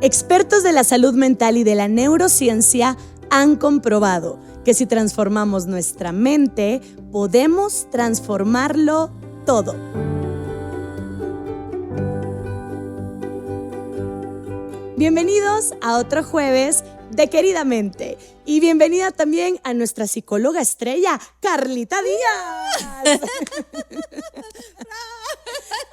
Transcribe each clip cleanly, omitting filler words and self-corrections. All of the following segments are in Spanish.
Expertos de la salud mental y de la neurociencia han comprobado que si transformamos nuestra mente, podemos transformarlo todo. Bienvenidos a otro jueves de Queridamente y bienvenida también a nuestra psicóloga estrella, Carlita Díaz.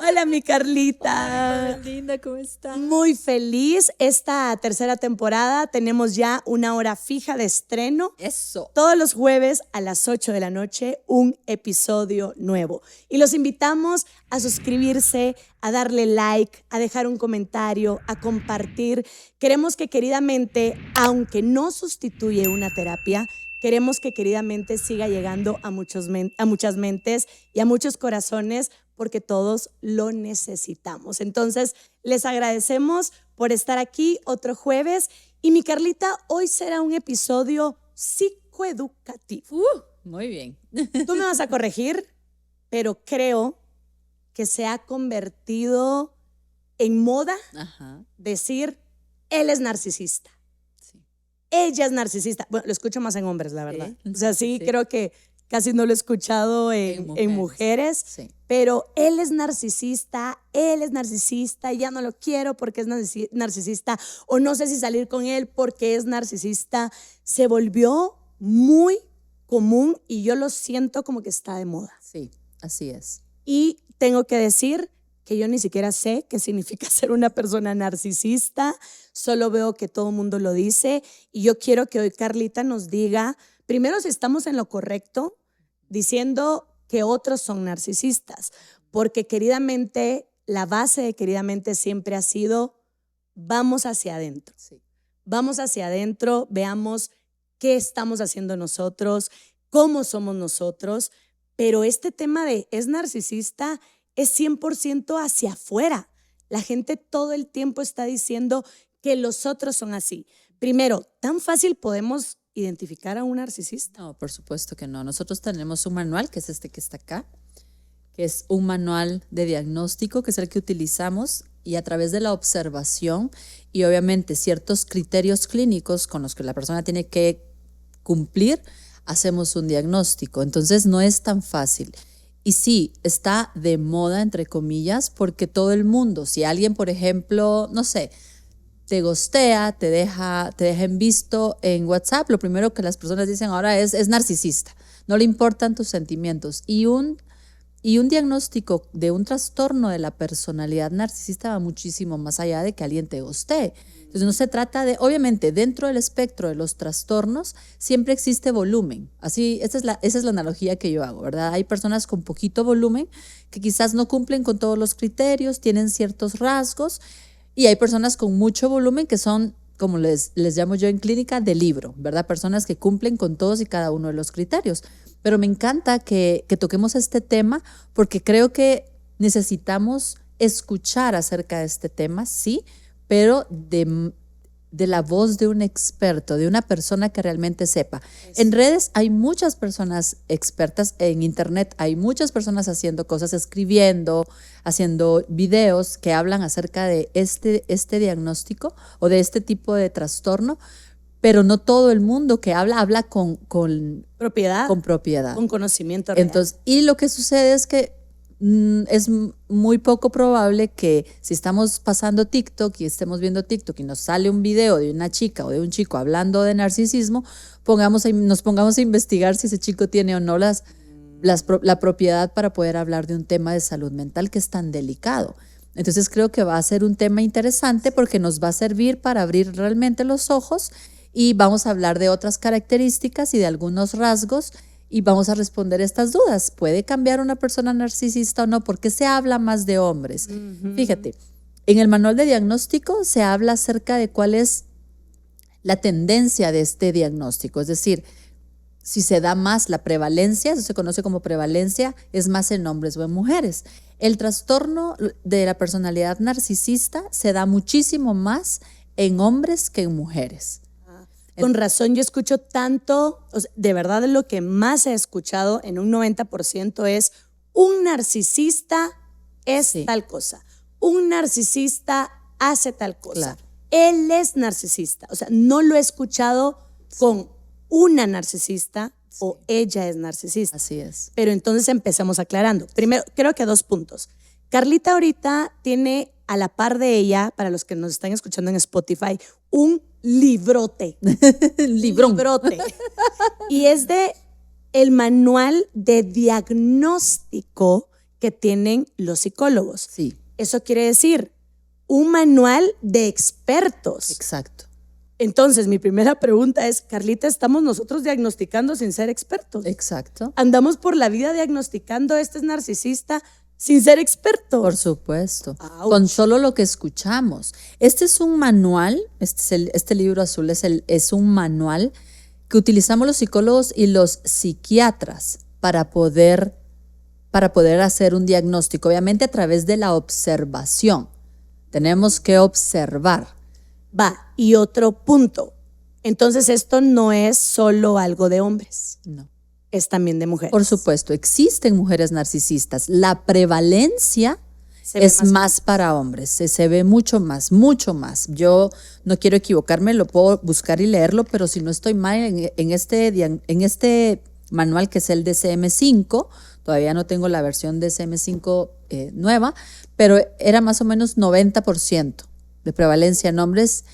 Hola, mi Carlita. Hola, linda, ¿cómo estás? Muy feliz. Esta tercera temporada tenemos ya una hora fija de estreno. Eso. Todos los jueves a las 8 de la noche, un episodio nuevo. Y los invitamos a suscribirse, a darle like, a dejar un comentario, a compartir. Queremos que Queridamente, aunque no sustituye una terapia, queremos que Queridamente siga llegando a muchas mentes y a muchos corazones, porque todos lo necesitamos. Entonces, les agradecemos por estar aquí otro jueves. Y mi Carlita, hoy será un episodio psicoeducativo. Muy bien. Tú me vas a corregir, pero creo que se ha convertido en moda decir, él es narcisista. Sí. Ella es narcisista. Bueno, lo escucho más en hombres, la verdad. Sí. O sea, sí, creo que casi no lo he escuchado en mujeres. Sí. Pero él es narcisista, ya no lo quiero porque es narcisista, o no sé si salir con él porque es narcisista. Se volvió muy común y yo lo siento como que está de moda. Sí, así es. Y tengo que decir que yo ni siquiera sé qué significa ser una persona narcisista, solo veo que todo el mundo lo dice y yo quiero que hoy Carlita nos diga, primero, si estamos en lo correcto, diciendo que otros son narcisistas, porque Queridamente, la base de Queridamente siempre ha sido, vamos hacia adentro. Sí. Vamos hacia adentro, veamos qué estamos haciendo nosotros, cómo somos nosotros, pero este tema de es narcisista es 100% hacia afuera. La gente todo el tiempo está diciendo que los otros son así. Primero, ¿tan fácil podemos identificar a un narcisista? No, por supuesto que no. Nosotros tenemos un manual, que es este que está acá, que es un manual de diagnóstico, que es el que utilizamos, y a través de la observación y obviamente ciertos criterios clínicos con los que la persona tiene que cumplir, hacemos un diagnóstico. Entonces no es tan fácil. Y sí, está de moda, entre comillas, porque todo el mundo, si alguien, por ejemplo, no sé, te gostea, te deja en visto en WhatsApp, lo primero que las personas dicen ahora es narcisista, no le importan tus sentimientos. Y un diagnóstico de un trastorno de la personalidad narcisista va muchísimo más allá de que alguien te gostee. Entonces no se trata de, obviamente dentro del espectro de los trastornos siempre existe volumen. Así, esa es la analogía que yo hago, ¿verdad? Hay personas con poquito volumen que quizás no cumplen con todos los criterios, tienen ciertos rasgos, y hay personas con mucho volumen que son, como les llamo yo en clínica, de libro, ¿verdad? Personas que cumplen con todos y cada uno de los criterios. Pero me encanta que toquemos este tema porque creo que necesitamos escuchar acerca de este tema, sí, pero de la voz de un experto, de una persona que realmente sepa. En redes hay muchas personas expertas, en internet hay muchas personas haciendo cosas, escribiendo, haciendo videos que hablan acerca de este diagnóstico o de este tipo de trastorno, pero no todo el mundo que habla con propiedad, con conocimiento real. Entonces, y lo que sucede es que es muy poco probable que si estamos pasando TikTok y estemos viendo TikTok y nos sale un video de una chica o de un chico hablando de narcisismo, nos pongamos a investigar si ese chico tiene o no la propiedad para poder hablar de un tema de salud mental que es tan delicado. Entonces creo que va a ser un tema interesante porque nos va a servir para abrir realmente los ojos y vamos a hablar de otras características y de algunos rasgos y vamos a responder estas dudas. ¿Puede cambiar una persona narcisista o no? ¿Por qué se habla más de hombres? Fíjate, en el manual de diagnóstico se habla acerca de cuál es la tendencia de este diagnóstico, es decir, si se da más la prevalencia, eso se conoce como prevalencia, es más en hombres o en mujeres. El trastorno de la personalidad narcisista se da muchísimo más en hombres que en mujeres. Con razón yo escucho tanto, o sea, de verdad lo que más he escuchado en un 90% es un narcisista es tal cosa, un narcisista hace tal cosa. Claro. él es narcisista. O sea, no lo he escuchado con una narcisista o ella es narcisista. Así es. Pero entonces empecemos aclarando. Primero, creo que 2 puntos. Carlita ahorita tiene a la par de ella, para los que nos están escuchando en Spotify, un librote. Librote. Y es de el manual de diagnóstico que tienen los psicólogos. Sí. Eso quiere decir un manual de expertos. Exacto. Entonces, mi primera pregunta es, Carlita, ¿estamos nosotros diagnosticando sin ser expertos? Exacto. Andamos por la vida diagnosticando este es narcisista sin ser expertos. Por supuesto. Ouch. Con solo lo que escuchamos. Este es un manual, este libro azul es un manual que utilizamos los psicólogos y los psiquiatras para poder hacer un diagnóstico, obviamente a través de la observación. Tenemos que observar. Va, y otro punto. Entonces, esto no es solo algo de hombres, No. es también de mujeres. Por supuesto, existen mujeres narcisistas. La prevalencia Se ve es más para hombres, se ve mucho más, mucho más. Yo no quiero equivocarme, lo puedo buscar y leerlo, pero si no estoy mal en este manual que es el DSM-5, todavía no tengo la versión DSM-5 nueva, pero era más o menos 90% de prevalencia en hombres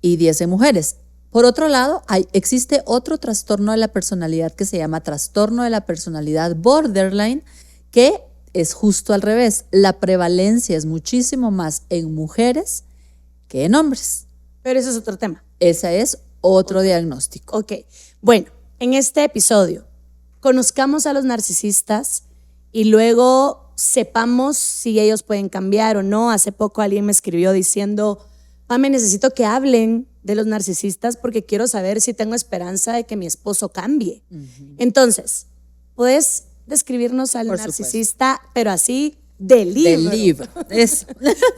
y 10 en mujeres. Por otro lado, existe otro trastorno de la personalidad que se llama trastorno de la personalidad borderline, que es justo al revés. La prevalencia es muchísimo más en mujeres que en hombres. Pero ese es otro tema. Ese es otro diagnóstico. Ok, bueno, en este episodio conozcamos a los narcisistas y luego sepamos si ellos pueden cambiar o no. Hace poco alguien me escribió diciendo, Pame, necesito que hablen de los narcisistas porque quiero saber si tengo esperanza de que mi esposo cambie. Entonces, ¿puedes describirnos al Por narcisista, pero así del libro? Del libro.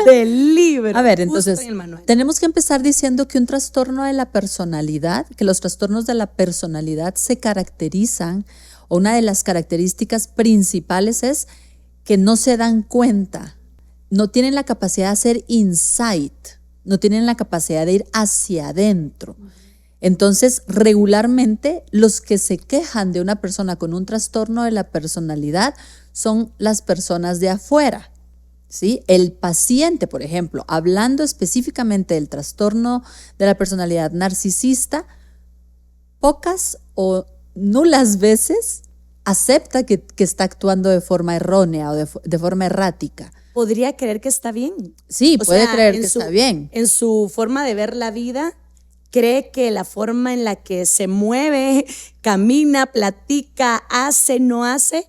Del libro. A ver, justo entonces, en el manual. tenemos que empezar diciendo que un trastorno de la personalidad, que los trastornos de la personalidad se caracterizan, o una de las características principales es que no se dan cuenta, no tienen la capacidad de hacer insight, no tienen la capacidad de ir hacia adentro. Entonces, regularmente los que se quejan de una persona con un trastorno de la personalidad son las personas de afuera, ¿sí? El paciente, por ejemplo, hablando específicamente del trastorno de la personalidad narcisista, pocas o nulas veces acepta que está actuando de forma errónea o de forma errática. Podría creer que está bien. Sí, O puede sea, creer en que su- está bien. En su forma de ver la vida, cree que la forma en la que se mueve, camina, platica, hace, no hace,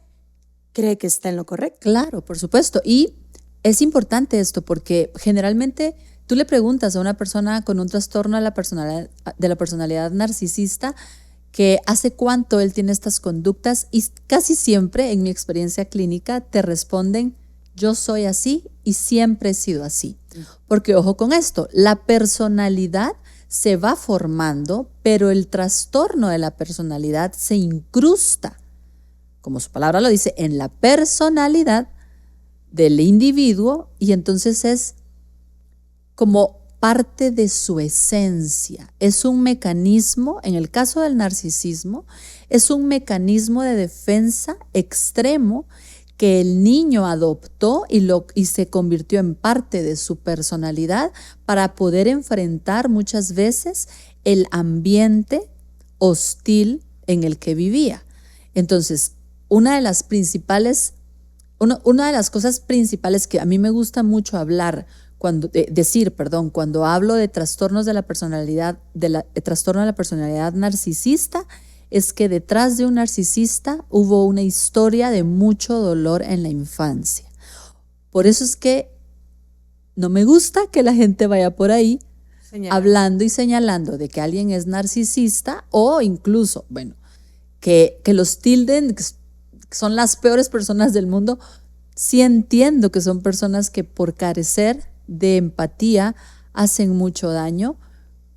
cree que está en lo correcto. Claro, por supuesto. Y es importante esto porque generalmente tú le preguntas a una persona con un trastorno de la personalidad narcisista que hace cuánto él tiene estas conductas y casi siempre, en mi experiencia clínica, te responden, yo soy así y siempre he sido así. Porque ojo con esto, la personalidad se va formando, pero el trastorno de la personalidad se incrusta, como su palabra lo dice, en la personalidad del individuo y entonces es como parte de su esencia. Es un mecanismo, en el caso del narcisismo, es un mecanismo de defensa extremo que el niño adoptó y se convirtió en parte de su personalidad para poder enfrentar muchas veces el ambiente hostil en el que vivía. Entonces, una de las cosas principales que a mí me gusta mucho cuando hablo de trastornos de la personalidad, trastorno de la personalidad narcisista, es que detrás de un narcisista hubo una historia de mucho dolor en la infancia. Por eso es que no me gusta que la gente vaya por ahí hablando y señalando de que alguien es narcisista o incluso, que los tilden, que son las peores personas del mundo. Sí entiendo que son personas que por carecer de empatía hacen mucho daño,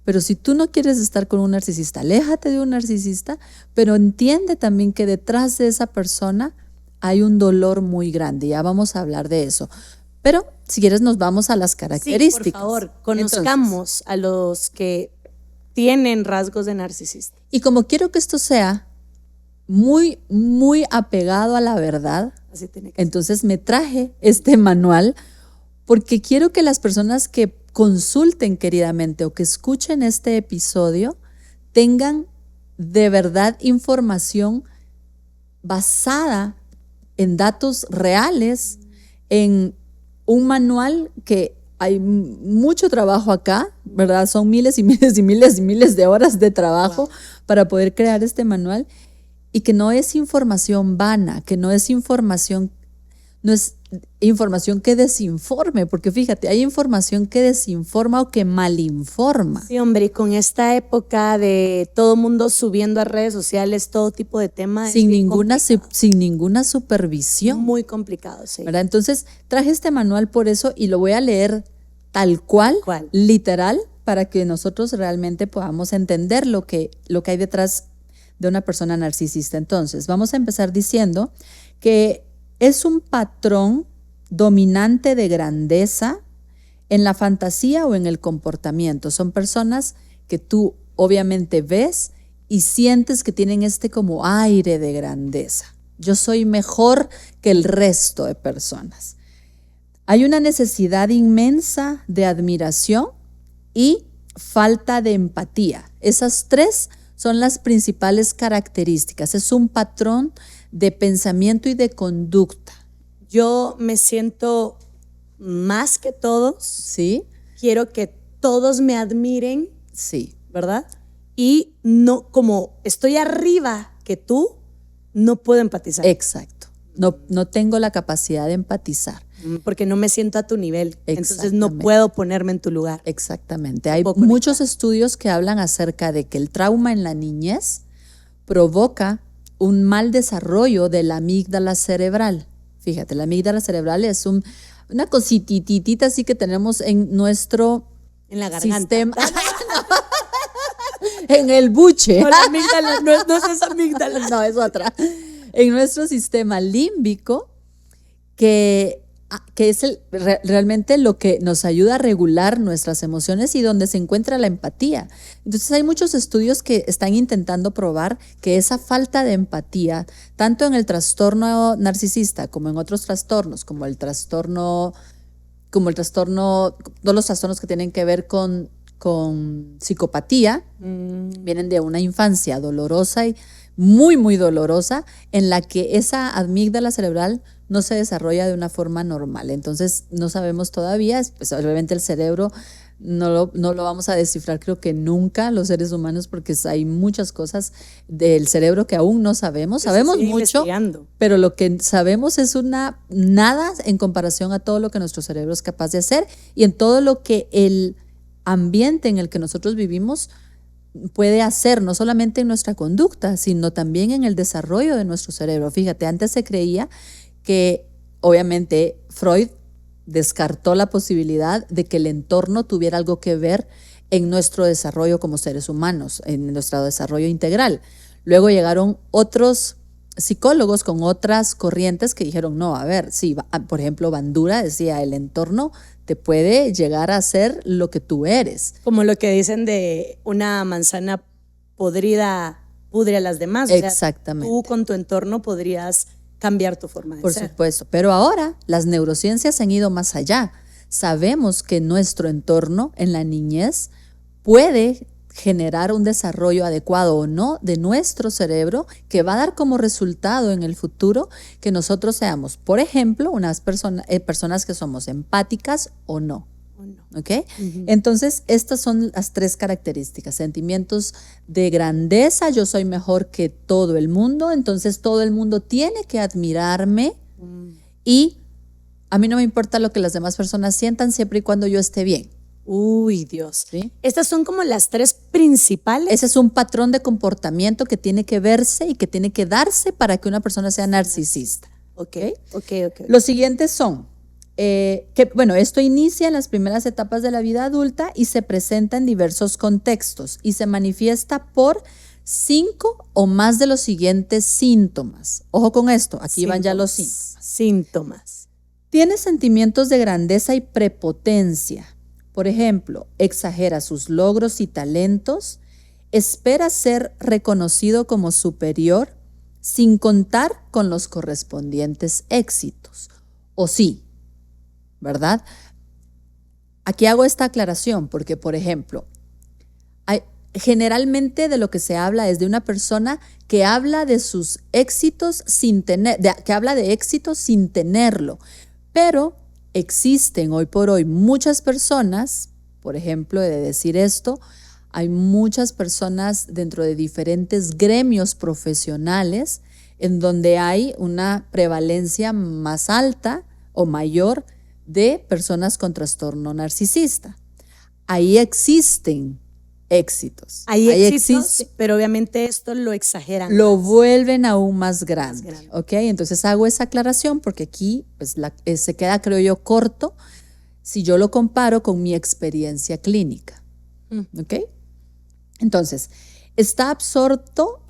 pero si tú no quieres estar con un narcisista, aléjate de un narcisista, pero entiende también que detrás de esa persona hay un dolor muy grande, ya vamos a hablar de eso. Pero si quieres nos vamos a las Sí, características. por favor, conozcamos a los que tienen rasgos de narcisista. Y como quiero que esto sea muy, muy apegado a la verdad, Así tiene que ser. entonces me traje este manual porque quiero que las personas que consulten queridamente o que escuchen este episodio tengan de verdad información basada en datos reales, en un manual que hay mucho trabajo acá, ¿verdad? Son miles y miles y miles y miles de horas de trabajo para poder crear este manual y que no es información vana, que no es información que desinforme, porque fíjate, hay información que desinforma o que malinforma. Sí, hombre, y con esta época de todo mundo subiendo a redes sociales todo tipo de temas, Sin ninguna supervisión. muy complicado, sí. ¿Verdad? Entonces traje este manual por eso y lo voy a leer tal cual, literal, para que nosotros realmente podamos entender lo que hay detrás de una persona narcisista. Entonces, vamos a empezar diciendo que es un patrón dominante de grandeza en la fantasía o en el comportamiento. Son personas que tú obviamente ves y sientes que tienen este como aire de grandeza. Yo soy mejor que el resto de personas. Hay una necesidad inmensa de admiración y falta de empatía. Esas tres son las principales características. Es un patrón de pensamiento y de conducta. Yo me siento más que todos. ¿Sí? Quiero que todos me admiren. Sí. ¿Verdad? Y no, como estoy arriba que tú, no puedo empatizar. Exacto. No tengo la capacidad de empatizar. Porque no me siento a tu nivel. Entonces no puedo ponerme en tu lugar. Exactamente. Hay muchos estudios que hablan acerca de que el trauma en la niñez provoca un mal desarrollo de la amígdala cerebral. Fíjate, la amígdala cerebral es una cosititita así que tenemos en nuestro en la garganta. Sistema. En el buche. No, la amígdala, no es esa amígdala. No, es otra. En nuestro sistema límbico, que es realmente lo que nos ayuda a regular nuestras emociones y donde se encuentra la empatía. Entonces hay muchos estudios que están intentando probar que esa falta de empatía, tanto en el trastorno narcisista como en otros trastornos, como el trastorno, todos los trastornos que tienen que ver con psicopatía, vienen de una infancia dolorosa y muy, muy dolorosa, en la que esa amígdala cerebral no se desarrolla de una forma normal. Entonces no sabemos todavía, pues obviamente el cerebro no lo vamos a descifrar, creo que nunca los seres humanos, porque hay muchas cosas del cerebro que aún no sabemos. Sabemos mucho, pero lo que sabemos es nada en comparación a todo lo que nuestro cerebro es capaz de hacer y en todo lo que el ambiente en el que nosotros vivimos puede hacer, no solamente en nuestra conducta, sino también en el desarrollo de nuestro cerebro. Fíjate, antes se creía que obviamente Freud descartó la posibilidad de que el entorno tuviera algo que ver en nuestro desarrollo como seres humanos, en nuestro desarrollo integral. Luego llegaron otros psicólogos con otras corrientes que dijeron, no, a ver, sí, por ejemplo, Bandura decía, el entorno te puede llegar a ser lo que tú eres. Como lo que dicen de una manzana podrida pudre a las demás. Exactamente. O sea, tú con tu entorno podrías cambiar tu forma de ser. Por supuesto, pero ahora las neurociencias han ido más allá. Sabemos que nuestro entorno en la niñez puede generar un desarrollo adecuado o no de nuestro cerebro que va a dar como resultado en el futuro que nosotros seamos, por ejemplo, unas personas que somos empáticas o no. ¿Ok? Entonces, estas son las tres características. Sentimientos de grandeza, yo soy mejor que todo el mundo, entonces todo el mundo tiene que admirarme y a mí no me importa lo que las demás personas sientan siempre y cuando yo esté bien. Uy, Dios. ¿Sí? Estas son como las tres principales. Ese es un patrón de comportamiento que tiene que verse y que tiene que darse para que una persona sea narcisista. Ok. Los siguientes son, esto inicia en las primeras etapas de la vida adulta y se presenta en diversos contextos y se manifiesta por 5 o más de los siguientes síntomas. Ojo con esto, aquí van ya los síntomas. Tiene sentimientos de grandeza y prepotencia. Por ejemplo, exagera sus logros y talentos, espera ser reconocido como superior sin contar con los correspondientes éxitos. O sí, ¿verdad? Aquí hago esta aclaración porque, por ejemplo, generalmente de lo que se habla es de una persona que habla de sus éxitos que habla de éxitos sin tenerlo. Pero existen hoy por hoy muchas personas, por ejemplo, de decir esto, hay muchas personas dentro de diferentes gremios profesionales en donde hay una prevalencia más alta o mayor de personas con trastorno narcisista. Ahí existen éxitos. Hay éxitos, pero obviamente esto lo exageran. Lo vuelven aún más grande. ¿Ok? Entonces hago esa aclaración porque aquí pues, se queda, creo yo, corto si yo lo comparo con mi experiencia clínica. ¿Ok? Entonces, está absorto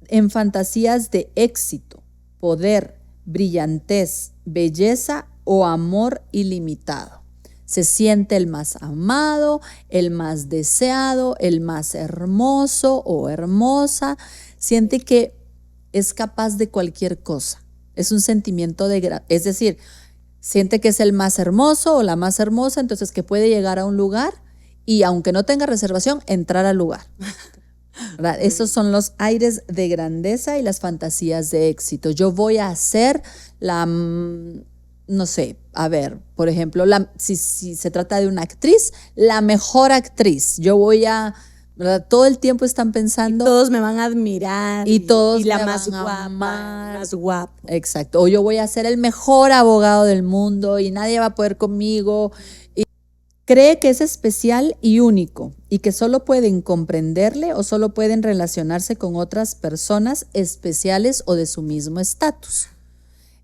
en fantasías de éxito, poder, brillantez, belleza o amor ilimitado. Se siente el más amado, el más deseado, el más hermoso o hermosa. Siente que es capaz de cualquier cosa. Es un sentimiento es decir, siente que es el más hermoso o la más hermosa, entonces que puede llegar a un lugar y aunque no tenga reservación, entrar al lugar. ¿Verdad? Esos son los aires de grandeza y las fantasías de éxito. Yo voy a hacer no sé, a ver, por ejemplo, si se trata de una actriz, la mejor actriz. Yo voy ¿verdad? Todo el tiempo están pensando. Y todos me van a admirar. Y todos la me más van a guapa, amar. más guapo. Exacto. O yo voy a ser el mejor abogado del mundo y nadie va a poder conmigo. Y cree que es especial y único y que solo pueden comprenderle o solo pueden relacionarse con otras personas especiales o de su mismo estatus.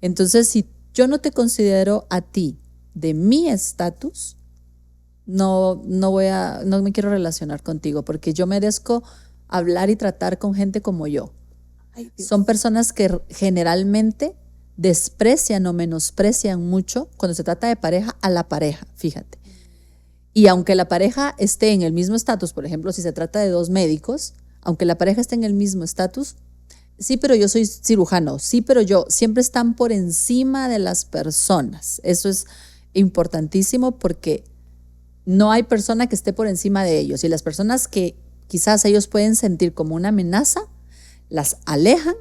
Entonces, si yo no te considero a ti de mi estatus, no me quiero relacionar contigo porque yo merezco hablar y tratar con gente como yo. Ay, son personas que generalmente desprecian o menosprecian mucho cuando se trata de pareja a la pareja, fíjate. Y aunque la pareja esté en el mismo estatus, por ejemplo, si se trata de dos médicos, aunque la pareja esté en el mismo estatus, sí, pero yo soy cirujano, sí, pero yo, siempre están por encima de las personas. Eso es importantísimo porque no hay persona que esté por encima de ellos. Y las personas que quizás ellos pueden sentir como una amenaza, las alejan,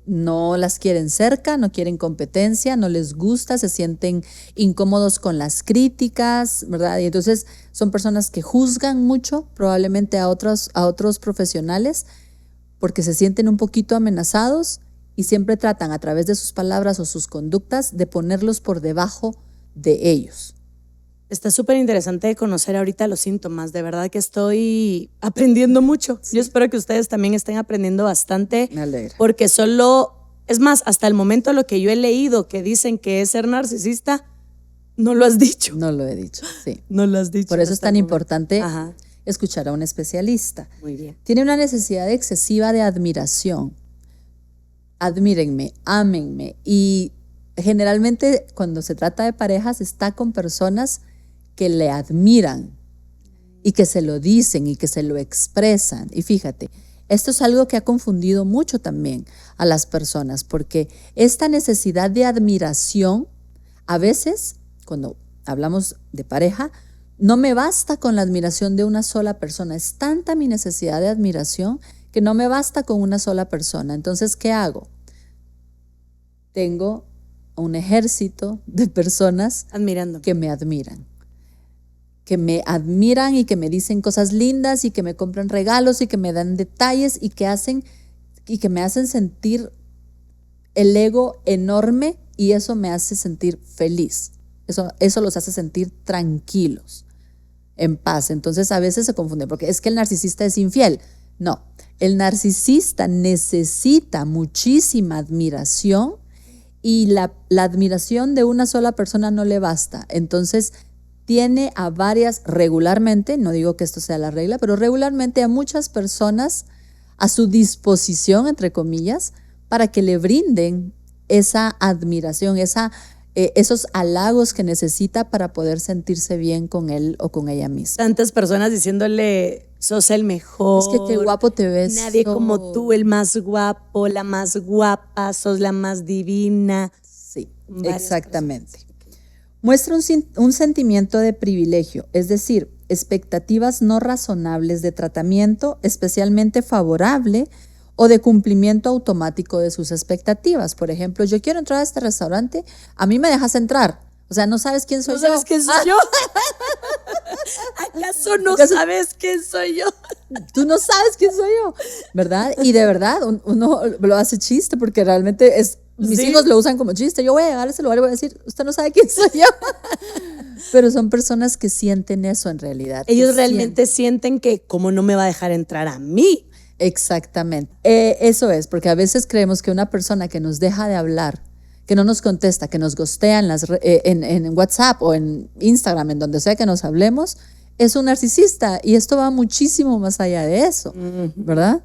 no las quieren cerca, no quieren competencia, no les gusta, se sienten incómodos con las críticas, ¿verdad? Y entonces son personas que juzgan mucho probablemente a otros profesionales porque se sienten un poquito amenazados y siempre tratan a través de sus palabras o sus conductas de ponerlos por debajo de ellos. Está súper interesante conocer ahorita los síntomas, de verdad que estoy aprendiendo mucho. Sí. Yo espero que ustedes también estén aprendiendo bastante. Me alegra. Porque es más, hasta el momento lo que yo he leído que dicen que es ser narcisista, no lo has dicho. No lo he dicho, sí. No lo has dicho. Por eso es tan importante escuchar a un especialista. Muy bien. Tiene una necesidad excesiva de admiración. Admírenme, ámenme. Y generalmente cuando se trata de parejas está con personas que le admiran y que se lo dicen y que se lo expresan. Y fíjate, esto es algo que ha confundido mucho también a las personas porque esta necesidad de admiración, a veces cuando hablamos de pareja, no me basta con la admiración de una sola persona. Es tanta mi necesidad de admiración que no me basta con una sola persona. Entonces, ¿qué hago? Tengo un ejército de personas que me admiran. Que me admiran y que me dicen cosas lindas y que me compran regalos y que me dan detalles y que me hacen sentir el ego enorme y eso me hace sentir feliz. Eso los hace sentir tranquilos, en paz. Entonces a veces se confunde porque es que el narcisista es infiel. No, el narcisista necesita muchísima admiración y la admiración de una sola persona no le basta. Entonces tiene a varias regularmente, no digo que esto sea la regla, pero regularmente a muchas personas a su disposición, entre comillas, para que le brinden esa admiración, esos halagos que necesita para poder sentirse bien con él o con ella misma. Tantas personas diciéndole, sos el mejor. Es que qué guapo te ves. Nadie como tú, el más guapo, la más guapa, sos la más divina. Sí, exactamente. Muestra un sentimiento de privilegio, es decir, expectativas no razonables de tratamiento especialmente favorable o de cumplimiento automático de sus expectativas. Por ejemplo, yo quiero entrar a este restaurante, a mí me dejas entrar. O sea, no sabes quién soy yo. ¿No sabes quién soy yo? ¿Acaso no sabes quién soy yo? Tú no sabes quién soy yo, ¿verdad? Y de verdad, uno lo hace chiste porque realmente es... Mis hijos lo usan como chiste. Yo voy a llegar a ese lugar y voy a decir, usted no sabe quién soy yo. Pero son personas que sienten eso en realidad. Ellos realmente sienten que, ¿cómo no me va a dejar entrar a mí? Exactamente. Eso es, porque a veces creemos que una persona que nos deja de hablar, que no nos contesta, que nos ghostea en WhatsApp o en Instagram, en donde sea que nos hablemos, es un narcisista. Y esto va muchísimo más allá de eso, ¿verdad?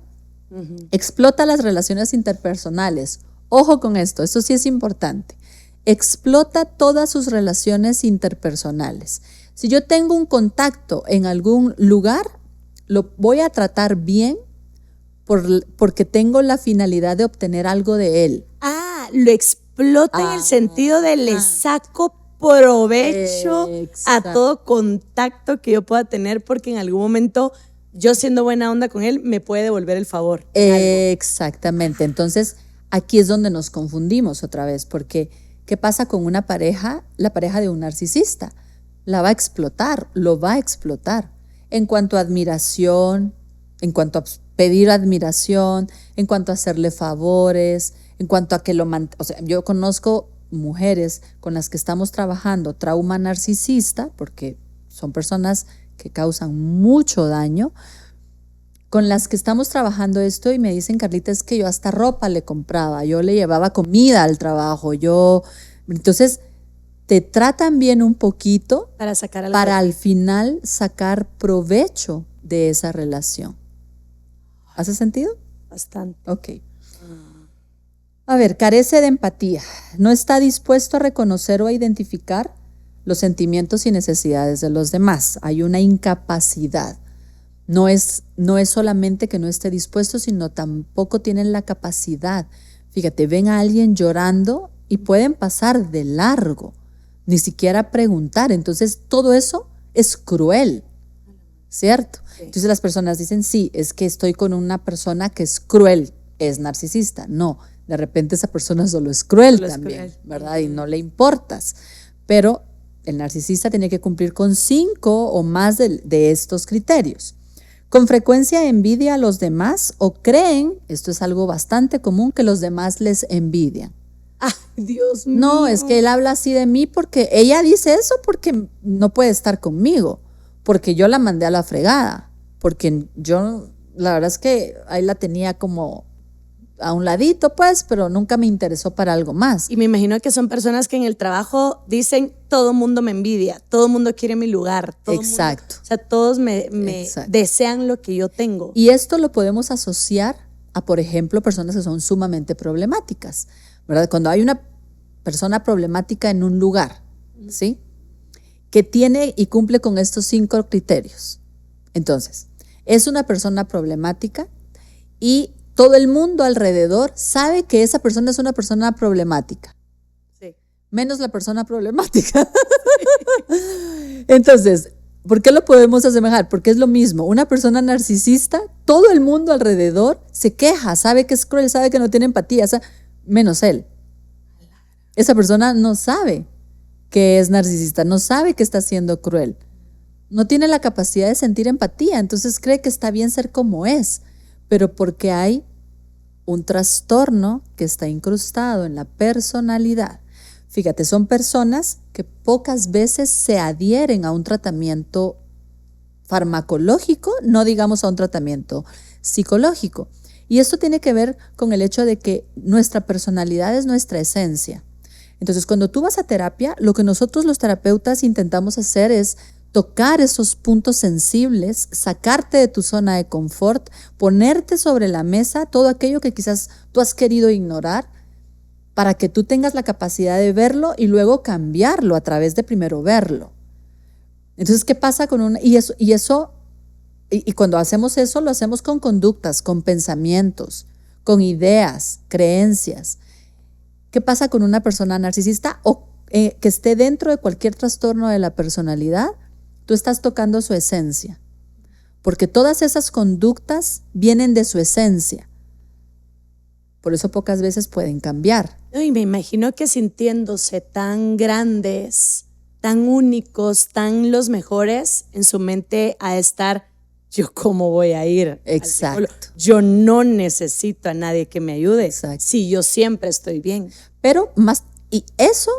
Explota las relaciones interpersonales. Ojo con esto sí es importante. Explota todas sus relaciones interpersonales. Si yo tengo un contacto en algún lugar, lo voy a tratar bien porque tengo la finalidad de obtener algo de él. Lo explota en el sentido de le saco provecho a todo contacto que yo pueda tener porque en algún momento yo siendo buena onda con él me puede devolver el favor. Exactamente. Entonces, aquí es donde nos confundimos otra vez, porque ¿qué pasa con una pareja? La pareja de un narcisista la va a explotar, lo va a explotar en cuanto a admiración, en cuanto a pedir admiración, en cuanto a hacerle favores, en cuanto a que o sea, yo conozco mujeres con las que estamos trabajando trauma narcisista, porque son personas que causan mucho daño, con las que estamos trabajando esto y me dicen, Carlita, es que yo hasta ropa le compraba, yo le llevaba comida al trabajo, entonces te tratan bien un poquito para al final sacar provecho de esa relación. ¿Hace sentido? Bastante. Ok. A ver, carece de empatía, no está dispuesto a reconocer o a identificar los sentimientos y necesidades de los demás, hay una incapacidad. No es solamente que no esté dispuesto, sino tampoco tienen la capacidad. Fíjate, ven a alguien llorando y pueden pasar de largo, ni siquiera preguntar. Entonces, todo eso es cruel, ¿cierto? Sí. Entonces las personas dicen, sí, es que estoy con una persona que es cruel, es narcisista. No, de repente esa persona solo es cruel también, ¿verdad? Y no le importas. Pero el narcisista tiene que cumplir con 5 o más de estos criterios. Con frecuencia envidia a los demás o creen, esto es algo bastante común, que los demás les envidian. ¡Ay, Dios mío! No, es que él habla así de mí porque ella dice eso porque no puede estar conmigo, porque yo la mandé a la fregada, porque yo, la verdad es que ahí la tenía como a un ladito, pues, pero nunca me interesó para algo más. Y me imagino que son personas que en el trabajo dicen, todo mundo me envidia, todo mundo quiere mi lugar. Exacto. O sea, todos me desean lo que yo tengo. Y esto lo podemos asociar a, por ejemplo, personas que son sumamente problemáticas, ¿verdad? Cuando hay una persona problemática en un lugar, ¿sí? Que tiene y cumple con estos 5 criterios. Entonces, es una persona problemática y todo el mundo alrededor sabe que esa persona es una persona problemática. Sí. Menos la persona problemática. Sí. Entonces, ¿por qué lo podemos asemejar? Porque es lo mismo. Una persona narcisista, todo el mundo alrededor se queja, sabe que es cruel, sabe que no tiene empatía, menos él. Esa persona no sabe que es narcisista, no sabe que está siendo cruel. No tiene la capacidad de sentir empatía, entonces cree que está bien ser como es. Pero porque hay un trastorno que está incrustado en la personalidad. Fíjate, son personas que pocas veces se adhieren a un tratamiento farmacológico, no digamos a un tratamiento psicológico. Y esto tiene que ver con el hecho de que nuestra personalidad es nuestra esencia. Entonces, cuando tú vas a terapia, lo que nosotros los terapeutas intentamos hacer es tocar esos puntos sensibles, sacarte de tu zona de confort, ponerte sobre la mesa todo aquello que quizás tú has querido ignorar para que tú tengas la capacidad de verlo y luego cambiarlo a través de primero verlo. Entonces, ¿qué pasa con una? Y cuando hacemos eso, lo hacemos con conductas, con pensamientos, con ideas, creencias. ¿Qué pasa con una persona narcisista o que esté dentro de cualquier trastorno de la personalidad? Tú estás tocando su esencia, porque todas esas conductas vienen de su esencia. Por eso pocas veces pueden cambiar. Y me imagino que sintiéndose tan grandes, tan únicos, tan los mejores, en su mente a estar, ¿yo cómo voy a ir? Exacto. Yo no necesito a nadie que me ayude. Exacto. Si yo siempre estoy bien. Pero más, y eso,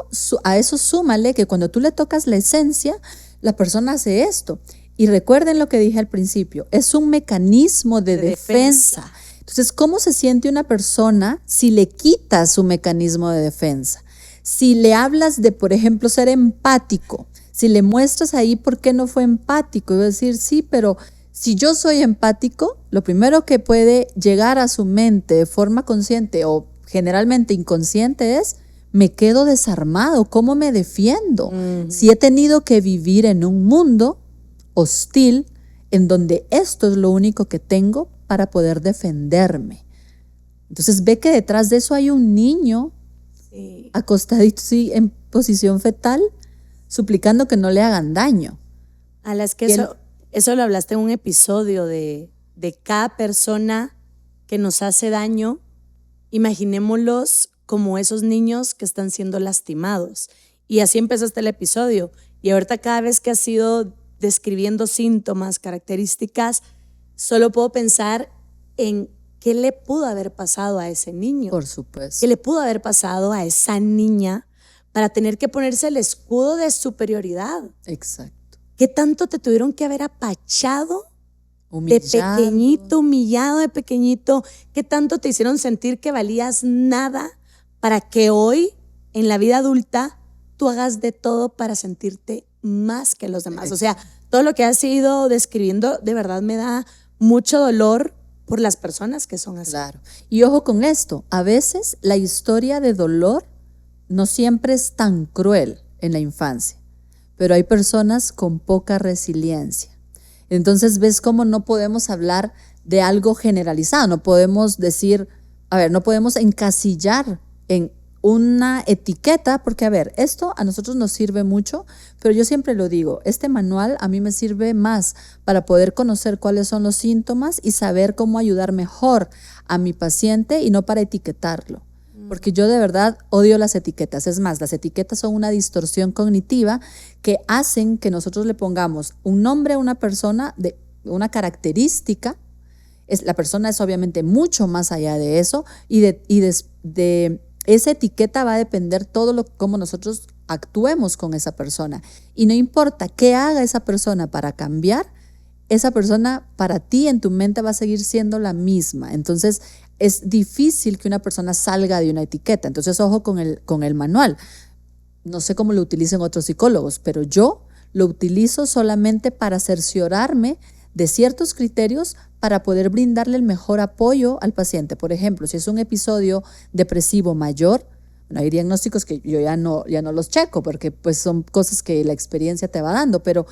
a eso súmale que cuando tú le tocas la esencia, la persona hace esto. Y recuerden lo que dije al principio, es un mecanismo de defensa. Entonces, ¿cómo se siente una persona si le quitas su mecanismo de defensa? Si le hablas de, por ejemplo, ser empático, si le muestras ahí por qué no fue empático, y va a decir, sí, pero si yo soy empático, lo primero que puede llegar a su mente de forma consciente o generalmente inconsciente es, me quedo desarmado, ¿cómo me defiendo? Si he tenido que vivir en un mundo hostil en donde esto es lo único que tengo para poder defenderme. Entonces ve que detrás de eso hay un niño acostadito en posición fetal, suplicando que no le hagan daño. A las que eso lo hablaste en un episodio de cada persona que nos hace daño, imaginémoslos como esos niños que están siendo lastimados. Y así empezaste el episodio. Y ahorita cada vez que has ido describiendo síntomas, características, solo puedo pensar en qué le pudo haber pasado a ese niño. Por supuesto. ¿Qué le pudo haber pasado a esa niña para tener que ponerse el escudo de superioridad? Exacto. ¿Qué tanto te tuvieron que haber apachado? Humillado. De pequeñito, humillado de pequeñito. ¿Qué tanto te hicieron sentir que valías nada para que hoy, en la vida adulta, tú hagas de todo para sentirte más que los demás? O sea, todo lo que has ido describiendo de verdad me da mucho dolor por las personas que son así. Claro. Y ojo con esto, a veces la historia de dolor no siempre es tan cruel en la infancia, pero hay personas con poca resiliencia. Entonces ves cómo no podemos hablar de algo generalizado, no podemos decir, no podemos encasillar en una etiqueta, porque esto a nosotros nos sirve mucho, pero yo siempre lo digo, este manual a mí me sirve más para poder conocer cuáles son los síntomas y saber cómo ayudar mejor a mi paciente y no para etiquetarlo. Porque yo de verdad odio las etiquetas. Es más, las etiquetas son una distorsión cognitiva que hacen que nosotros le pongamos un nombre a una persona de una característica. La persona es obviamente mucho más allá de eso y de esa etiqueta va a depender cómo nosotros actuemos con esa persona. Y no importa qué haga esa persona para cambiar, esa persona para ti en tu mente va a seguir siendo la misma. Entonces es difícil que una persona salga de una etiqueta. Entonces ojo con el manual. No sé cómo lo utilicen otros psicólogos, pero yo lo utilizo solamente para cerciorarme de ciertos criterios para poder brindarle el mejor apoyo al paciente. Por ejemplo, si es un episodio depresivo mayor, hay diagnósticos que yo ya no los checo porque pues son cosas que la experiencia te va dando, pero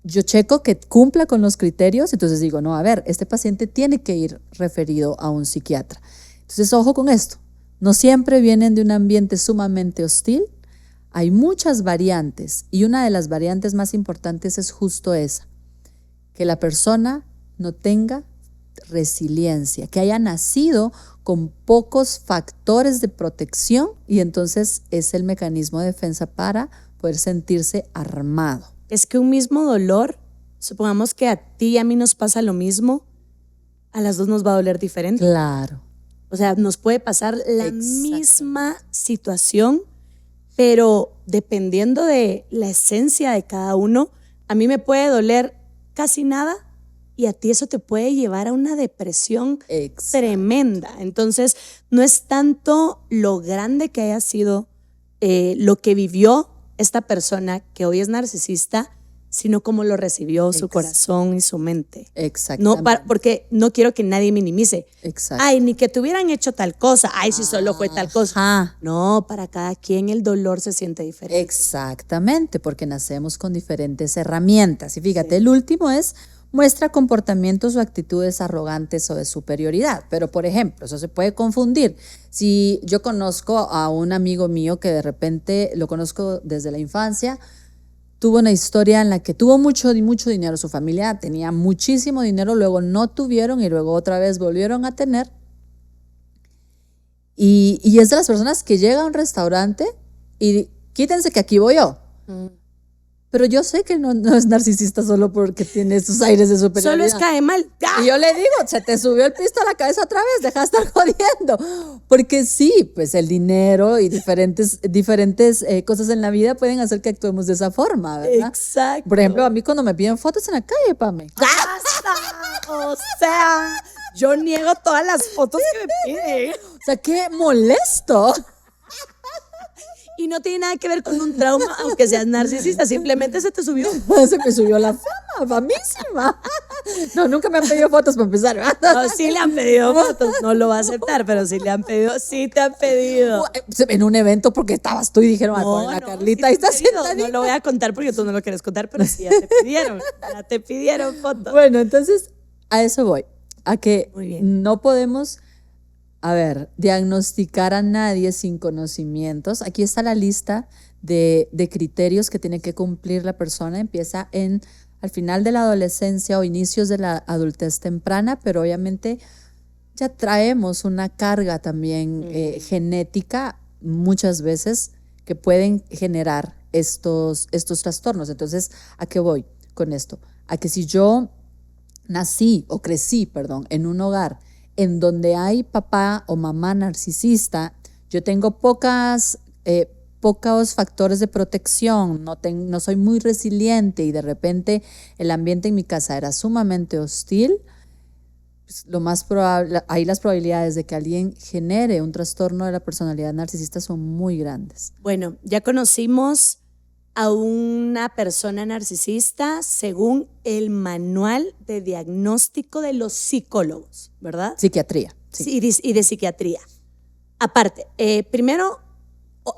yo checo que cumpla con los criterios, entonces digo, no, este paciente tiene que ir referido a un psiquiatra. Entonces, ojo con esto, no siempre vienen de un ambiente sumamente hostil, hay muchas variantes y una de las variantes más importantes es justo esa, que la persona no tenga resiliencia, que haya nacido con pocos factores de protección y entonces es el mecanismo de defensa para poder sentirse armado. Es que un mismo dolor, supongamos que a ti y a mí nos pasa lo mismo, a las dos nos va a doler diferente. Claro. O sea, nos puede pasar la misma situación, pero dependiendo de la esencia de cada uno, a mí me puede doler casi nada y a ti eso te puede llevar a una depresión tremenda. Entonces, no es tanto lo grande que haya sido lo que vivió esta persona que hoy es narcisista, sino cómo lo recibió su Exacto. corazón y su mente. Exactamente. Porque no quiero que nadie minimice. Exacto. Ay, ni que te hubieran hecho tal cosa. Ay, si solo fue tal cosa. Ajá. No, para cada quien el dolor se siente diferente. Exactamente, porque nacemos con diferentes herramientas. Y fíjate, el último es muestra comportamientos o actitudes arrogantes o de superioridad. Pero, por ejemplo, eso se puede confundir. Si yo conozco a un amigo mío que de repente lo conozco desde la infancia, tuvo una historia en la que tuvo mucho dinero, su familia tenía muchísimo dinero, luego no tuvieron y luego otra vez volvieron a tener. Y es de las personas que llega a un restaurante y quítense que aquí voy yo. Pero yo sé que no es narcisista solo porque tiene esos aires de superioridad. Solo es cae mal. Y yo le digo, se te subió el pisto a la cabeza otra vez, deja de estar jodiendo. Porque sí, pues el dinero y diferentes cosas en la vida pueden hacer que actuemos de esa forma, ¿verdad? Exacto. Por ejemplo, a mí cuando me piden fotos en la calle, Pame. ¡Basta! O sea, yo niego todas las fotos que me piden. O sea, qué molesto. Y no tiene nada que ver con un trauma, aunque seas narcisista, simplemente se te subió. Se me subió la fama, famísima. No, nunca me han pedido fotos para empezar. No, sí le han pedido fotos, no lo va a aceptar, pero sí le han pedido, sí te han pedido. En un evento porque estabas tú y dijeron, la Carlita ahí sí te está han pedido. sentadita. No lo voy a contar porque tú no lo quieres contar, pero sí ya te pidieron fotos. Bueno, entonces a eso voy, a que Muy bien. no podemos, diagnosticar a nadie sin conocimientos. Aquí está la lista de criterios que tiene que cumplir la persona. Empieza al final de la adolescencia o inicios de la adultez temprana, pero obviamente ya traemos una carga también genética muchas veces que pueden generar estos trastornos. Entonces, ¿a qué voy con esto? A que si yo crecí, en un hogar en donde hay papá o mamá narcisista, yo tengo pocos factores de protección, no soy muy resiliente y de repente el ambiente en mi casa era sumamente hostil, pues lo más probable, ahí las probabilidades de que alguien genere un trastorno de la personalidad narcisista son muy grandes. Bueno, ya conocimos a una persona narcisista según el manual de diagnóstico de los psicólogos, ¿verdad? Psiquiatría. Sí. Y de psiquiatría. Aparte, primero,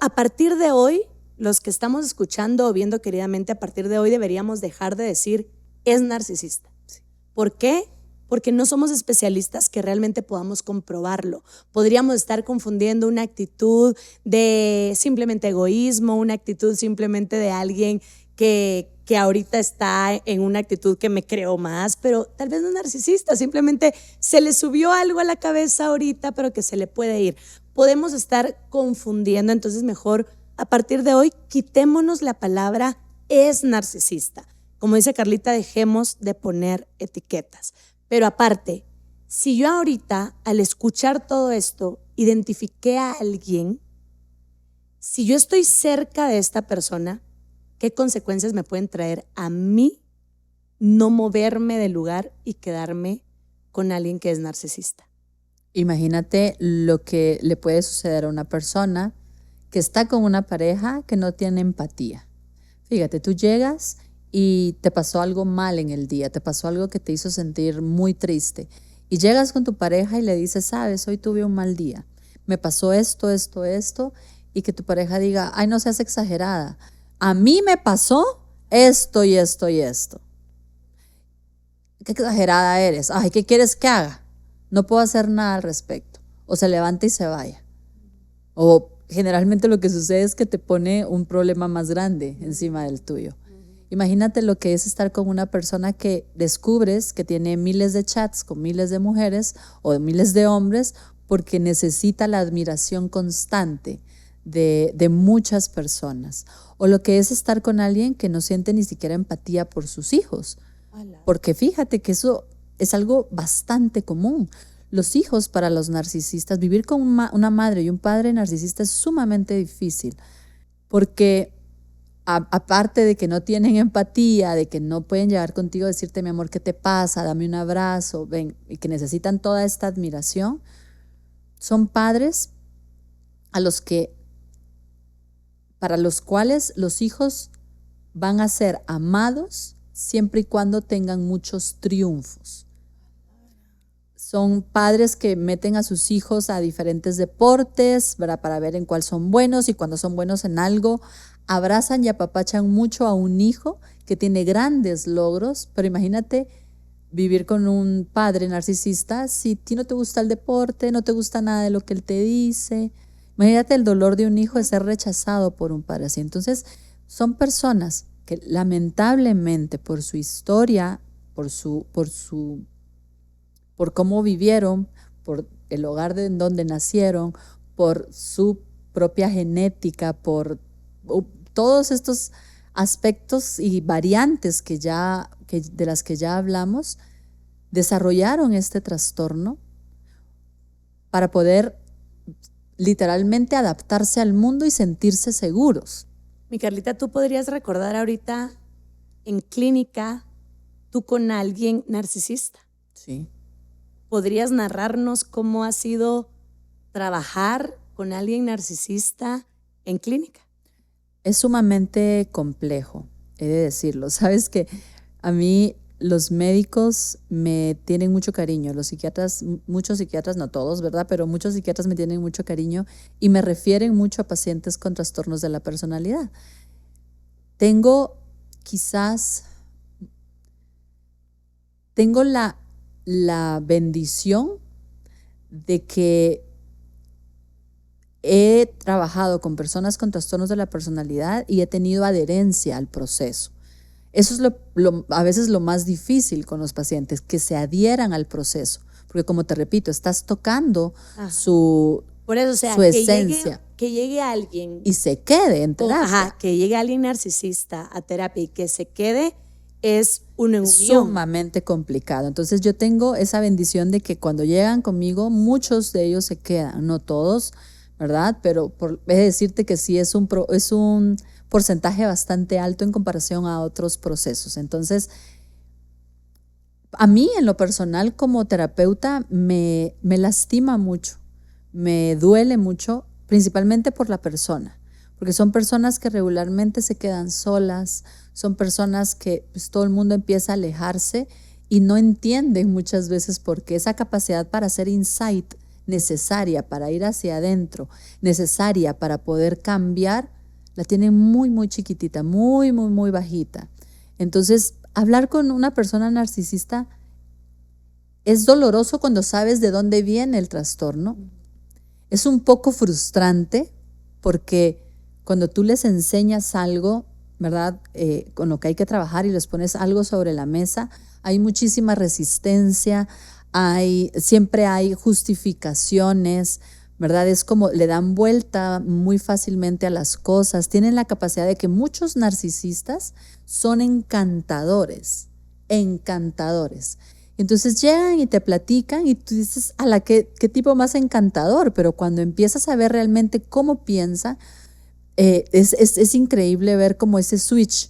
a partir de hoy, los que estamos escuchando o viendo queridamente, a partir de hoy deberíamos dejar de decir es narcisista. Sí. ¿Por qué? Porque no somos especialistas que realmente podamos comprobarlo. Podríamos estar confundiendo una actitud de simplemente egoísmo, una actitud simplemente de alguien que ahorita está en una actitud que me creo más, pero tal vez no es narcisista, simplemente se le subió algo a la cabeza ahorita, pero que se le puede ir. Podemos estar confundiendo, entonces mejor a partir de hoy quitémonos la palabra es narcisista. Como dice Carlita, dejemos de poner etiquetas. Pero aparte, si yo ahorita, al escuchar todo esto, identifiqué a alguien, si yo estoy cerca de esta persona, ¿qué consecuencias me pueden traer a mí no moverme del lugar y quedarme con alguien que es narcisista? Imagínate lo que le puede suceder a una persona que está con una pareja que no tiene empatía. Fíjate, tú llegas y te pasó algo mal en el día, te pasó algo que te hizo sentir muy triste. Y llegas con tu pareja y le dices, sabes, hoy tuve un mal día, me pasó esto, y que tu pareja diga, ay, no seas exagerada, a mí me pasó esto y esto y esto. Qué exagerada eres, ay, ¿qué quieres que haga? No puedo hacer nada al respecto. O se levanta y se vaya. O generalmente lo que sucede es que te pone un problema más grande encima del tuyo. Imagínate lo que es estar con una persona que descubres que tiene miles de chats con miles de mujeres o de miles de hombres porque necesita la admiración constante de muchas personas. O lo que es estar con alguien que no siente ni siquiera empatía por sus hijos. Porque fíjate que eso es algo bastante común. Los hijos para los narcisistas, vivir con una madre y un padre narcisista es sumamente difícil porque aparte de que no tienen empatía, de que no pueden llegar contigo a decirte, mi amor, ¿qué te pasa? Dame un abrazo, ven, y que necesitan toda esta admiración, son padres para los cuales los hijos van a ser amados siempre y cuando tengan muchos triunfos. Son padres que meten a sus hijos a diferentes deportes, ¿verdad? Para ver en cuál son buenos, y cuando son buenos en algo, abrazan y apapachan mucho a un hijo que tiene grandes logros. Pero imagínate vivir con un padre narcisista si a ti no te gusta el deporte, no te gusta nada de lo que él te dice. Imagínate el dolor de un hijo de ser rechazado por un padre así. Entonces, son personas que lamentablemente por su historia, por cómo vivieron, por el hogar en donde nacieron, por su propia genética, por todos estos aspectos y variantes de las que ya hablamos, desarrollaron este trastorno para poder literalmente adaptarse al mundo y sentirse seguros. Mi Carlita, ¿tú podrías recordar ahorita en clínica tú con alguien narcisista? Sí. ¿Podrías narrarnos cómo ha sido trabajar con alguien narcisista en clínica? Es sumamente complejo, he de decirlo. Sabes que a mí los médicos me tienen mucho cariño, los psiquiatras, muchos psiquiatras, no todos, ¿verdad? Pero muchos psiquiatras me tienen mucho cariño y me refieren mucho a pacientes con trastornos de la personalidad. Tengo la bendición de que he trabajado con personas con trastornos de la personalidad y he tenido adherencia al proceso. Eso es a veces lo más difícil con los pacientes, que se adhieran al proceso. Porque como te repito, estás tocando Por eso, o sea, su esencia. Que llegue alguien. Y se quede en terapia. Que llegue alguien narcisista a terapia y que se quede es una unión. Sumamente complicado. Entonces yo tengo esa bendición de que cuando llegan conmigo, muchos de ellos se quedan, no todos, ¿verdad? Pero he de decirte que sí es un porcentaje bastante alto en comparación a otros procesos. Entonces, a mí en lo personal como terapeuta me lastima mucho, me duele mucho, principalmente por la persona, porque son personas que regularmente se quedan solas, son personas que pues, todo el mundo empieza a alejarse y no entienden muchas veces por qué esa capacidad para hacer insight necesaria para ir hacia adentro, necesaria para poder cambiar, la tienen muy, muy chiquitita, muy, muy, muy bajita. Entonces, hablar con una persona narcisista es doloroso cuando sabes de dónde viene el trastorno. Es un poco frustrante porque cuando tú les enseñas algo, ¿verdad? Con lo que hay que trabajar y les pones algo sobre la mesa, hay muchísima resistencia, siempre hay justificaciones, ¿verdad? Es como le dan vuelta muy fácilmente a las cosas. Tienen la capacidad de que muchos narcisistas son encantadores. Entonces llegan y te platican y tú dices, ala, qué tipo más encantador, pero cuando empiezas a ver realmente cómo piensa, es increíble ver como ese switch,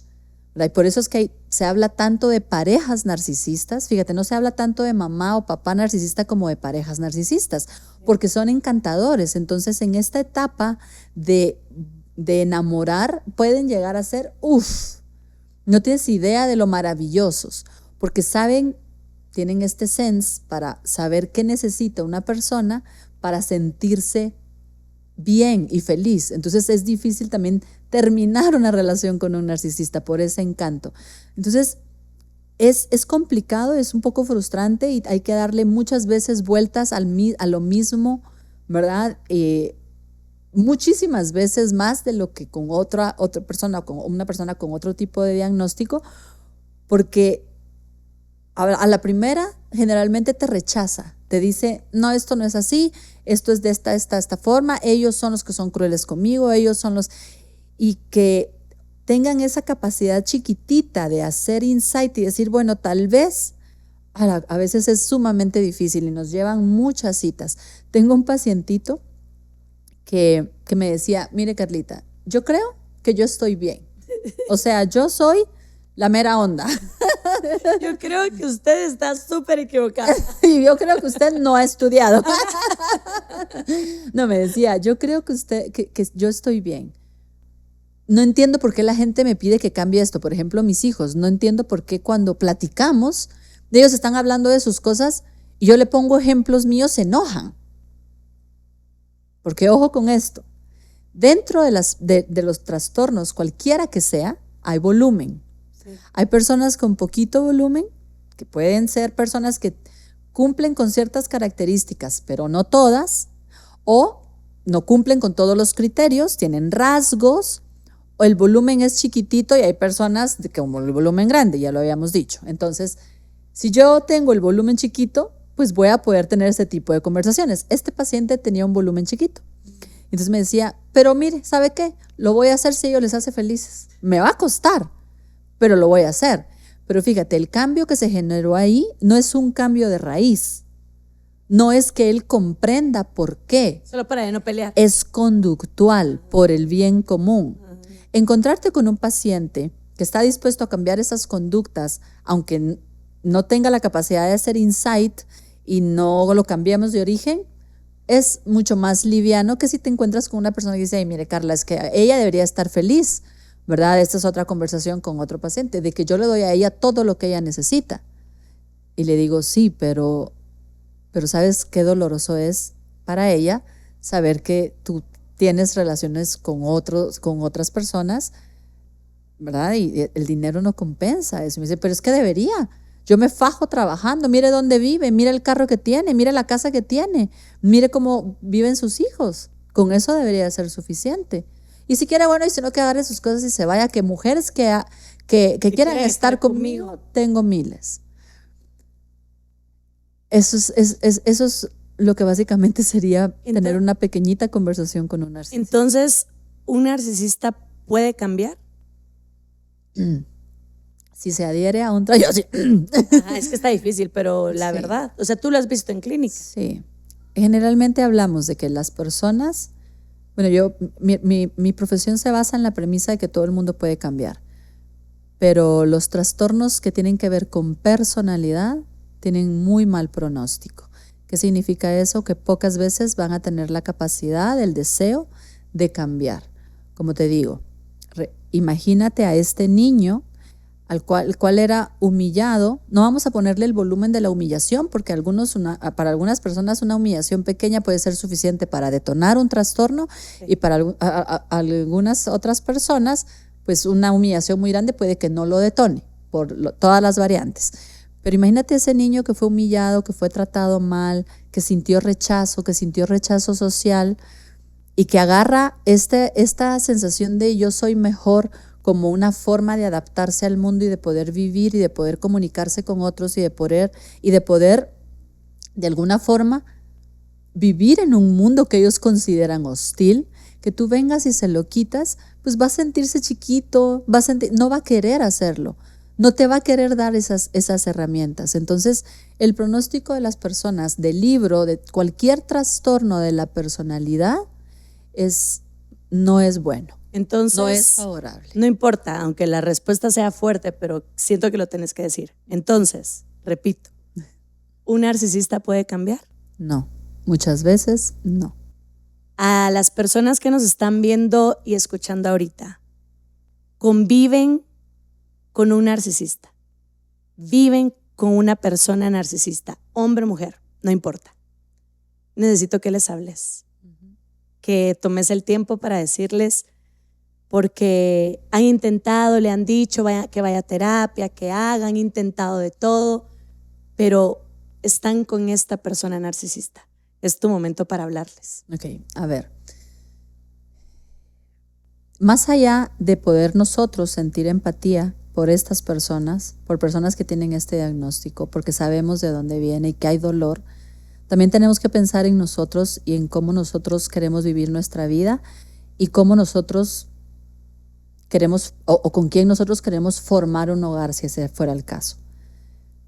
¿verdad? Y por eso es que se habla tanto de parejas narcisistas. Fíjate, no se habla tanto de mamá o papá narcisista como de parejas narcisistas, porque son encantadores. Entonces, en esta etapa de enamorar, pueden llegar a ser, no tienes idea de lo maravillosos, porque tienen este sense para saber qué necesita una persona para sentirse bien y feliz. Entonces es difícil también terminar una relación con un narcisista por ese encanto. Entonces es complicado, es un poco frustrante y hay que darle muchas veces vueltas a lo mismo, ¿verdad? Muchísimas veces más de lo que con otra persona, con una persona con otro tipo de diagnóstico, porque a la primera generalmente te rechaza, te dice, no, esto no es así, esto es de esta forma, ellos son los que son crueles conmigo, ellos son los... Y que tengan esa capacidad chiquitita de hacer insight y decir, bueno, tal vez, a veces es sumamente difícil y nos llevan muchas citas. Tengo un pacientito que me decía, mire Carlita, yo creo que yo estoy bien. O sea, yo soy la mera onda. Yo creo que usted está súper equivocada. Y yo creo que usted no ha estudiado. No, me decía, yo creo que yo estoy bien. no entiendo por qué la gente me pide que cambie esto. Por ejemplo, mis hijos, no entiendo por qué cuando platicamos, ellos están hablando de sus cosas y yo le pongo ejemplos míos, se enojan. Porque ojo con esto, dentro de los trastornos, cualquiera que sea, hay volumen. Sí. Hay personas con poquito volumen, que pueden ser personas que cumplen con ciertas características, pero no todas, o no cumplen con todos los criterios, tienen rasgos, o el volumen es chiquitito y hay personas como el volumen grande, ya lo habíamos dicho. Entonces, si yo tengo el volumen chiquito, pues voy a poder tener ese tipo de conversaciones. Este paciente tenía un volumen chiquito. Entonces me decía, pero mire, ¿sabe qué? Lo voy a hacer si ellos les hace felices. Me va a costar, pero lo voy a hacer. Pero fíjate, el cambio que se generó ahí no es un cambio de raíz. No es que él comprenda por qué. Solo para no pelear. Es conductual, por el bien común. Encontrarte con un paciente que está dispuesto a cambiar esas conductas, aunque no tenga la capacidad de hacer insight y no lo cambiemos de origen, es mucho más liviano que si te encuentras con una persona que dice, ay, mire, Carla, es que ella debería estar feliz, ¿verdad? Esta es otra conversación con otro paciente, de que yo le doy a ella todo lo que ella necesita. Y le digo, sí, pero ¿sabes qué doloroso es para ella saber que tú tienes relaciones con otras personas, ¿verdad? Y el dinero no compensa eso. Me dice, pero es que debería. Yo me fajo trabajando, mire dónde vive, mire el carro que tiene, mire la casa que tiene, mire cómo viven sus hijos. Con eso debería ser suficiente. Y si quiere, bueno, y si no, que agarre sus cosas y se vaya, que mujeres que quieran estar conmigo, tengo miles. Eso es lo que básicamente sería tener una pequeñita conversación con un narcisista. Entonces, ¿un narcisista puede cambiar? Si se adhiere a un trayo. Es que está difícil, pero la verdad, o sea, tú lo has visto en clínica. Sí. Generalmente hablamos de que las personas, bueno, mi profesión se basa en la premisa de que todo el mundo puede cambiar, pero los trastornos que tienen que ver con personalidad tienen muy mal pronóstico. ¿Qué significa eso? Que pocas veces van a tener la capacidad, el deseo de cambiar. Como te digo, imagínate a este niño el cual era humillado. No vamos a ponerle el volumen de la humillación, porque para algunas personas una humillación pequeña puede ser suficiente para detonar un trastorno, sí. Y para algunas otras personas, pues una humillación muy grande puede que no lo detone, por todas las variantes. Pero imagínate ese niño que fue humillado, que fue tratado mal, que sintió rechazo social, y que agarra esta sensación de yo soy mejor como una forma de adaptarse al mundo y de poder vivir y de poder comunicarse con otros y de poder de alguna forma vivir en un mundo que ellos consideran hostil. Que tú vengas y se lo quitas, pues va a sentirse chiquito, no va a querer hacerlo, no te va a querer dar esas herramientas. Entonces, el pronóstico de las personas del libro, de cualquier trastorno de la personalidad, no es bueno. Entonces, no es favorable. No importa, aunque la respuesta sea fuerte, pero siento que lo tienes que decir. Entonces, repito, ¿un narcisista puede cambiar? No, muchas veces no. A las personas que nos están viendo y escuchando ahorita, conviven con un narcisista, viven con una persona narcisista, hombre o mujer, no importa. Necesito que les hables, que tomes el tiempo para decirles, porque han intentado, le han dicho que vaya a terapia, que han intentado de todo, pero están con esta persona narcisista. Es tu momento para hablarles. Ok, a ver. Más allá de poder nosotros sentir empatía por estas personas, por personas que tienen este diagnóstico, porque sabemos de dónde viene y que hay dolor, también tenemos que pensar en nosotros y en cómo nosotros queremos vivir nuestra vida y cómo nosotros queremos o con quién nosotros queremos formar un hogar, si ese fuera el caso.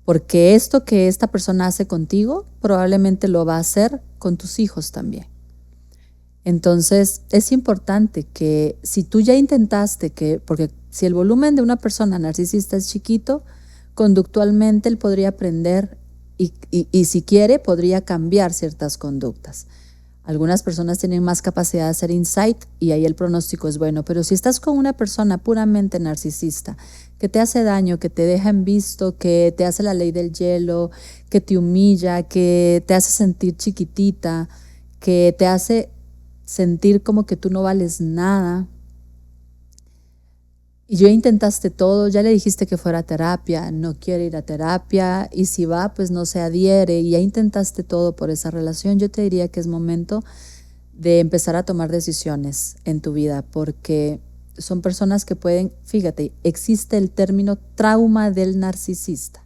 Porque esto que esta persona hace contigo probablemente lo va a hacer con tus hijos también. Entonces es importante que si tú ya intentaste porque si el volumen de una persona narcisista es chiquito, conductualmente él podría aprender y si quiere podría cambiar ciertas conductas. Algunas personas tienen más capacidad de hacer insight y ahí el pronóstico es bueno, pero si estás con una persona puramente narcisista, que te hace daño, que te deja en visto, que te hace la ley del hielo, que te humilla, que te hace sentir chiquitita, que te hace sentir como que tú no vales nada, y ya intentaste todo, ya le dijiste que fuera a terapia, no quiere ir a terapia, y si va, pues no se adhiere, y ya intentaste todo por esa relación, yo te diría que es momento de empezar a tomar decisiones en tu vida, porque son personas que pueden, fíjate, existe el término trauma del narcisista.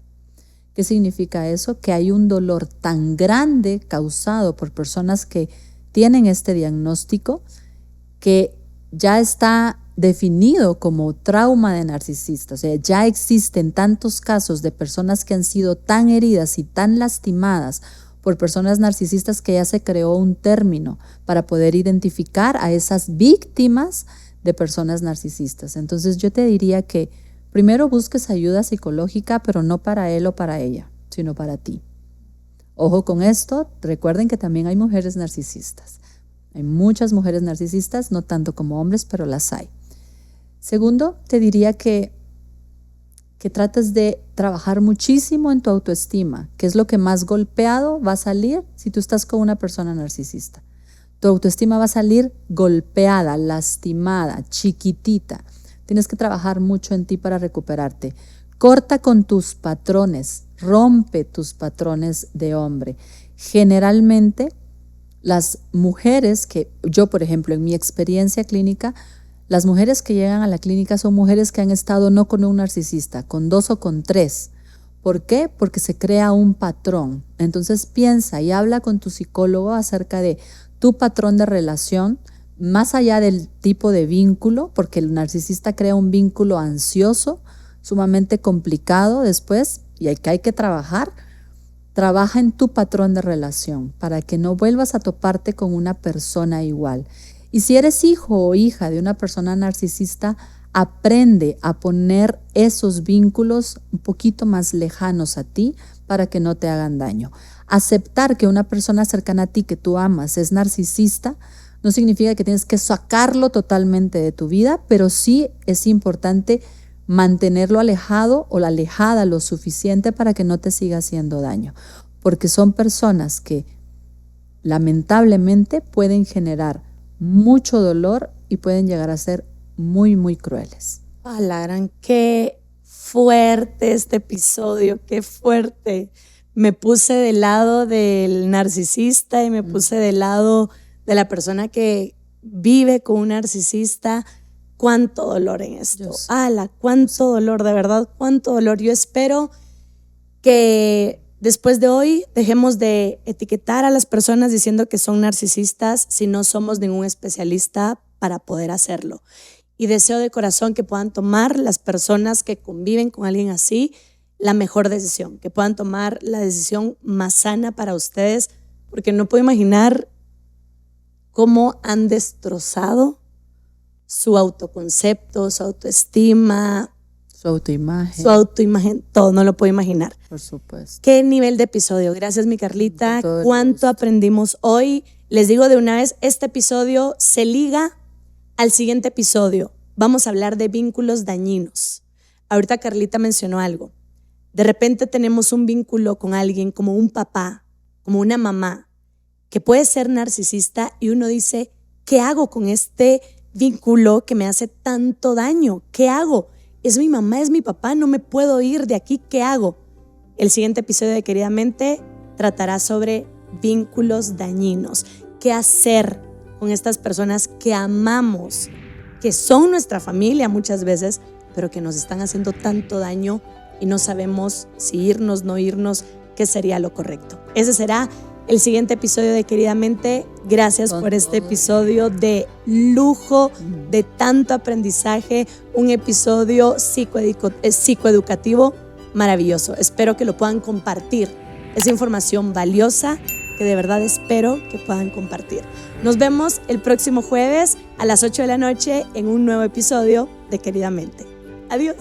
¿Qué significa eso? Que hay un dolor tan grande causado por personas que tienen este diagnóstico que ya está definido como trauma de narcisista. O sea, ya existen tantos casos de personas que han sido tan heridas y tan lastimadas por personas narcisistas que ya se creó un término para poder identificar a esas víctimas de personas narcisistas. Entonces yo te diría que primero busques ayuda psicológica, pero no para él o para ella, sino para ti. Ojo con esto, recuerden que también hay mujeres narcisistas. Hay muchas mujeres narcisistas, no tanto como hombres, pero las hay. Segundo, te diría que trates de trabajar muchísimo en tu autoestima, que es lo que más golpeado va a salir si tú estás con una persona narcisista. Tu autoestima va a salir golpeada, lastimada, chiquitita. Tienes que trabajar mucho en ti para recuperarte. Corta con tus patrones, rompe tus patrones de hombre. Generalmente, las mujeres que yo, por ejemplo, en mi experiencia clínica, las mujeres que llegan a la clínica son mujeres que han estado no con un narcisista, con 2 o con 3. ¿Por qué? Porque se crea un patrón. Entonces piensa y habla con tu psicólogo acerca de tu patrón de relación, más allá del tipo de vínculo, porque el narcisista crea un vínculo ansioso, sumamente complicado después, y que hay que trabajar. Trabaja en tu patrón de relación para que no vuelvas a toparte con una persona igual. Y si eres hijo o hija de una persona narcisista, aprende a poner esos vínculos un poquito más lejanos a ti para que no te hagan daño. Aceptar que una persona cercana a ti que tú amas es narcisista no significa que tienes que sacarlo totalmente de tu vida, pero sí es importante mantenerlo alejado o la alejada lo suficiente para que no te siga haciendo daño, porque son personas que lamentablemente pueden generar mucho dolor y pueden llegar a ser muy, muy crueles. A la gran, qué fuerte este episodio, qué fuerte. Me puse del lado del narcisista y me puse del lado de la persona que vive con un narcisista. Cuánto dolor en esto. ¡Hala! Cuánto dolor, de verdad, cuánto dolor. Yo espero que después de hoy dejemos de etiquetar a las personas diciendo que son narcisistas si no somos ningún especialista para poder hacerlo. Y deseo de corazón que puedan tomar las personas que conviven con alguien así la mejor decisión, que puedan tomar la decisión más sana para ustedes, porque no puedo imaginar cómo han destrozado su autoconcepto, su autoestima, su autoimagen, todo, no lo puedo imaginar. Por supuesto. ¿Qué nivel de episodio? Gracias, mi Carlita. ¿Cuánto aprendimos hoy? Les digo de una vez, este episodio se liga al siguiente episodio. Vamos a hablar de vínculos dañinos. Ahorita Carlita mencionó algo. De repente tenemos un vínculo con alguien como un papá, como una mamá, que puede ser narcisista y uno dice, ¿qué hago con este vínculo que me hace tanto daño? ¿Qué hago? Es mi mamá, es mi papá, no me puedo ir de aquí, ¿qué hago? El siguiente episodio de Queridamente tratará sobre vínculos dañinos. ¿Qué hacer con estas personas que amamos, que son nuestra familia muchas veces, pero que nos están haciendo tanto daño y no sabemos si irnos, no irnos, qué sería lo correcto? Ese será el siguiente episodio de Queridamente. Gracias por este episodio de lujo, de tanto aprendizaje, un episodio psicoeducativo maravilloso. Espero que lo puedan compartir. Es información valiosa que de verdad espero que puedan compartir. Nos vemos el próximo jueves a las 8 de la noche en un nuevo episodio de Queridamente. Adiós.